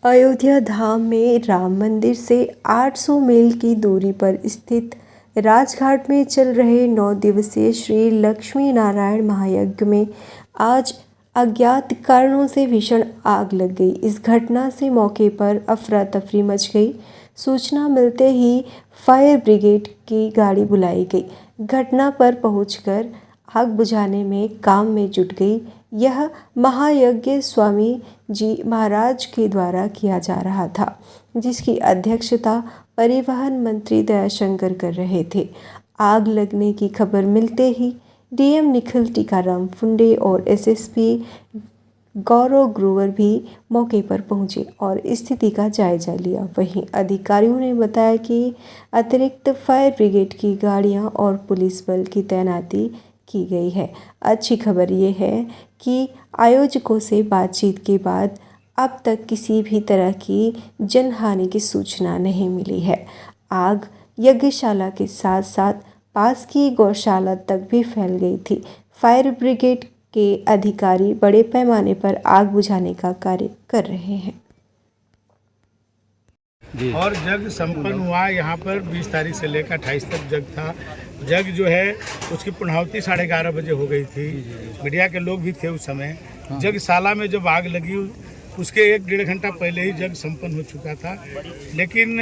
अयोध्या धाम में राम मंदिर से 800 मील की दूरी पर स्थित राजघाट में चल रहे 9 दिवसीय श्री लक्ष्मी नारायण महायज्ञ में आज अज्ञात कारणों से भीषण आग लग गई। इस घटना से मौके पर अफरा तफरी मच गई। सूचना मिलते ही फायर ब्रिगेड की गाड़ी बुलाई गई। घटना पर पहुंचकर आग बुझाने में काम में जुट गई। यह महायज्ञ स्वामी जी महाराज के द्वारा किया जा रहा था, जिसकी अध्यक्षता परिवहन मंत्री दयाशंकर कर रहे थे। आग लगने की खबर मिलते ही डीएम निखिल टीकाराम फुंडे और एसएसपी गौरव ग्रोवर भी मौके पर पहुंचे और स्थिति का जायजा लिया। वहीं अधिकारियों ने बताया कि अतिरिक्त फायर ब्रिगेड की गाड़ियां और पुलिस बल की तैनाती की गई है। अच्छी खबर ये है कि आयोजकों से बातचीत के बाद अब तक किसी भी तरह की जनहानि की सूचना नहीं मिली है। आग यज्ञशाला के साथ साथ पास की गौशाला तक भी फैल गई थी। फायर ब्रिगेड के अधिकारी बड़े पैमाने पर आग बुझाने का कार्य कर रहे हैं। और जग संपन्न हुआ। यहाँ पर 20 तारीख से लेकर 28 तक जग था। जग जो है उसकी पूर्णाहुति 11:30 बजे हो गई थी। मीडिया के लोग भी थे उस समय। जगशाला में जब आग लगी उसके 1-1.5 घंटा पहले ही जग संपन्न हो चुका था, लेकिन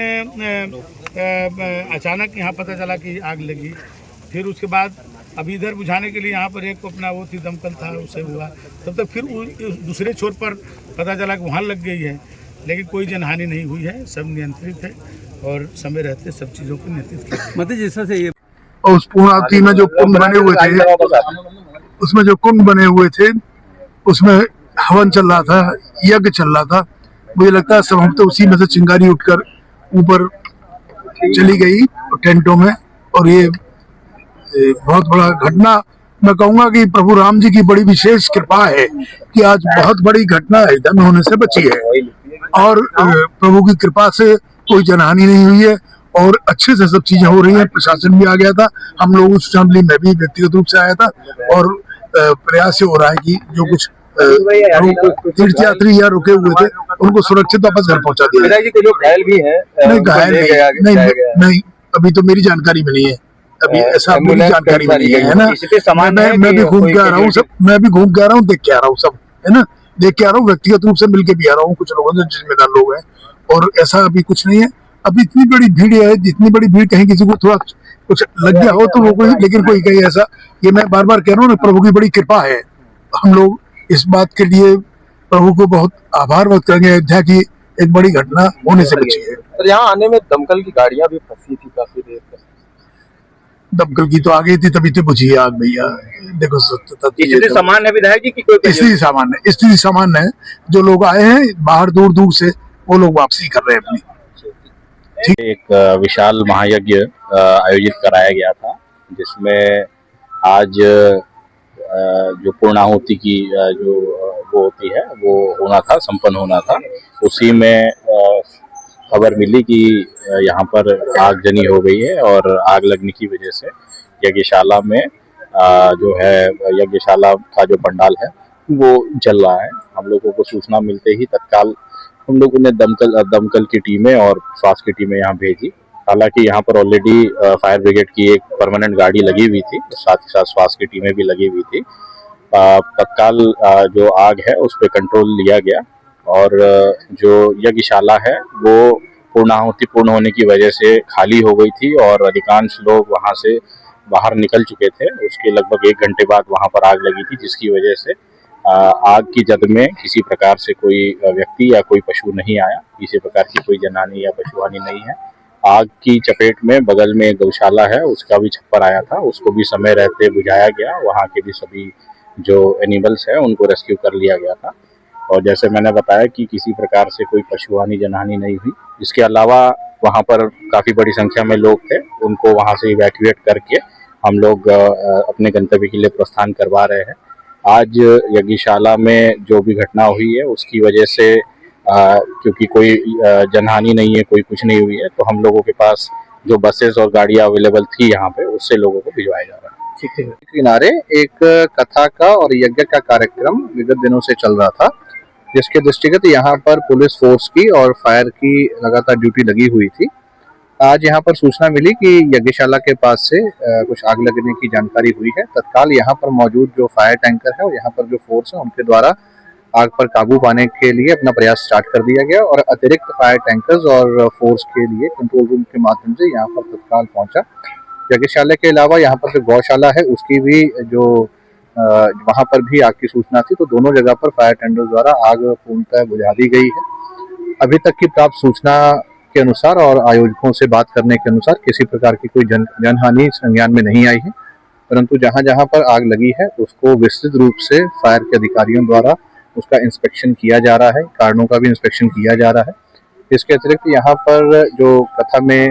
अचानक यहाँ पता चला कि आग लगी। फिर उसके बाद अभी इधर बुझाने के लिए यहाँ पर एक अपना वो थी दमकल था, उससे हुआ। तब तक फिर दूसरे छोर पर पता चला कि वहाँ लग गई है, लेकिन कोई जनहानि नहीं हुई है। सब नियंत्रित है और समय रहते सब चीज़ों को नियंत्रित किया। मतलब जैसा से ये उस पूर्णावती में जो कुंड बने हुए थे, उसमें जो कुंड बने हुए थे उसमें हवन चल रहा था, यज्ञ चल रहा था। मुझे लगता है सब हम तो उसी में से चिंगारी उठकर ऊपर चली गई टेंटों में। और ये बहुत बड़ा घटना, मैं कहूँगा कि प्रभु राम जी की बड़ी विशेष कृपा है कि आज बहुत बड़ी घटना अयोध्या में होने से बची है। और प्रभु की कृपा से कोई जनहानि नहीं हुई है और अच्छे से सब चीजें हो रही हैं। प्रशासन भी आ गया था, हम लोग उस फैमिली में भी व्यक्तिगत रूप से आया था और प्रयास हो रहा है कि जो कुछ तीर्थयात्री यहाँ रुके हुए थे उनको सुरक्षित वापस घर पहुंचा दिया। लोग घायल भी हैं? नहीं, घायल नहीं, अभी तो मेरी जानकारी में नहीं है। अभी ऐसा मेरी जानकारी में नहीं है ना। मैं भी घूम के आ रहा हूँ, सब मैं भी घूम के आ रहा हूँ, देख के आ रहा हूँ, सब है ना, देख के आ रहा हूँ। व्यक्तिगत रूप से मिलके भी आ रहा हूँ कुछ लोगों से, जिम्मेदार लोग हैं। और ऐसा अभी कुछ नहीं है। अभी इतनी बड़ी भीड़ है, जितनी बड़ी भीड़ कहीं किसी को थोड़ा कुछ लग गया हो तो वो कोई, लेकिन कोई कहीं ऐसा, ये मैं बार बार कह रहा हूँ ना, प्रभु की बड़ी कृपा है। हम लोग इस बात के लिए प्रभु को बहुत आभार व्यक्त करेंगे। अयोध्या की एक बड़ी घटना होने से बची है। तो यहाँ आने में दमकल की गाड़ियां भी फंसी थी काफी देर तक। दमकल की तो आ गई थी, तभी तो बुझी आग भैया। देखो स्थिति सामान्य विधायक जी की कोई स्थिति सामान्य है। जो लोग आए हैं बाहर दूर दूर से, वो लोग वापसी कर रहे हैं अपनी। एक विशाल महायज्ञ आयोजित कराया गया था, जिसमें आज जो पूर्णाहुति की जो वो होती है वो होना था, संपन्न होना था। उसी में खबर मिली कि यहाँ पर आगजनी हो गई है और आग लगने की वजह से यज्ञशाला में जो है यज्ञशाला का जो पंडाल है वो जल रहा है। हम लोगों को सूचना मिलते ही तत्काल हम लोगों ने दमकल की टीमें और स्वास्थ्य की टीमें यहाँ भेजी। हालांकि यहाँ पर ऑलरेडी फायर ब्रिगेड की एक परमानेंट गाड़ी लगी हुई थी, साथ ही साथ स्वास्थ्य की टीमें भी लगी हुई थी। तत्काल जो आग है उस पर कंट्रोल लिया गया और जो यज्ञशाला है वो पूर्णाहुति पूर्ण होने की वजह से खाली हो गई थी और अधिकांश लोग वहाँ से बाहर निकल चुके थे। उसके लगभग 1 घंटे बाद वहाँ पर आग लगी थी, जिसकी वजह से आग की जद में किसी प्रकार से कोई व्यक्ति या कोई पशु नहीं आया। किसी प्रकार की कोई जनहानि या पशुहानि नहीं है। आग की चपेट में बगल में एक गौशाला है, उसका भी छप्पर आया था, उसको भी समय रहते बुझाया गया। वहाँ के भी सभी जो एनिमल्स हैं उनको रेस्क्यू कर लिया गया था। और जैसे मैंने बताया कि किसी प्रकार से कोई पशुहानि जनहानि नहीं हुई। इसके अलावा वहाँ पर काफ़ी बड़ी संख्या में लोग थे, उनको वहाँ से इवैक्यूएट करके हम लोग अपने गंतव्य के लिए प्रस्थान करवा रहे हैं। आज यज्ञशाला में जो भी घटना हुई है उसकी वजह से क्योंकि कोई जनहानि नहीं है, कोई कुछ नहीं हुई है, तो हम लोगों के पास जो बसेस और गाड़ियाँ अवेलेबल थी यहाँ पे, उससे लोगों को भिजवाया जा रहा है। ठीक है। किनारे एक कथा का और यज्ञ का कार्यक्रम विगत दिनों से चल रहा था जिसके दृष्टिगत यहाँ पर पुलिस फोर्स की और फायर की लगातार ड्यूटी लगी हुई थी। आज यहाँ पर सूचना मिली कि यज्ञशाला के पास से कुछ आग लगने की जानकारी हुई है। तत्काल यहाँ पर मौजूद जो फायर टैंकर है और यहाँ पर जो फोर्स है उनके द्वारा आग पर काबू पाने के लिए अपना प्रयास स्टार्ट कर दिया गया और अतिरिक्त फायर टैंकर्स और फोर्स के लिए कंट्रोल रूम के माध्यम से यहाँ पर तत्काल पहुंचा। यज्ञशाला के अलावा यहाँ पर जो गौशाला है उसकी भी जो वहां पर भी आग की सूचना थी, तो दोनों जगह पर फायर टेंडर द्वारा आग पूर्णतः बुझा दी गई है। अभी तक की प्राप्त सूचना के अनुसार और आयोजकों से बात करने के अनुसार किसी प्रकार की कोई जनहानि संज्ञान में नहीं आई है, परंतु जहां जहां पर आग लगी है उसको विस्तृत रूप से फायर के अधिकारियों द्वारा उसका इंस्पेक्शन किया जा रहा है, कारणों का भी इंस्पेक्शन किया जा रहा है। इसके अतिरिक्त यहाँ पर जो कथा में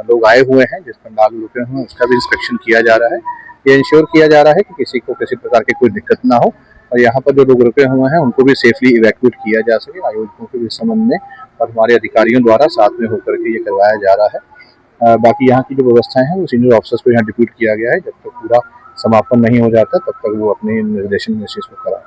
लोग आए हुए हैं, जिस पंडाल में रुके हुए हैं, उसका भी इंस्पेक्शन किया जा रहा है। ये इंश्योर किया जा रहा है कि किसी को किसी प्रकार की कोई दिक्कत ना हो और यहाँ पर जो लोग रुके हुए हैं उनको भी सेफली इवैक्यूएट किया जा सके। आयोजकों के इस संबंध में और हमारे अधिकारियों द्वारा साथ में होकर के ये करवाया जा रहा है। बाकी यहाँ की जो व्यवस्थाएं हैं वो सीनियर ऑफिसर्स को यहाँ डिप्यूट किया गया है। जब तक पूरा समापन नहीं हो जाता तब तक वो अपने निर्देशन में इस चीज को कराएं।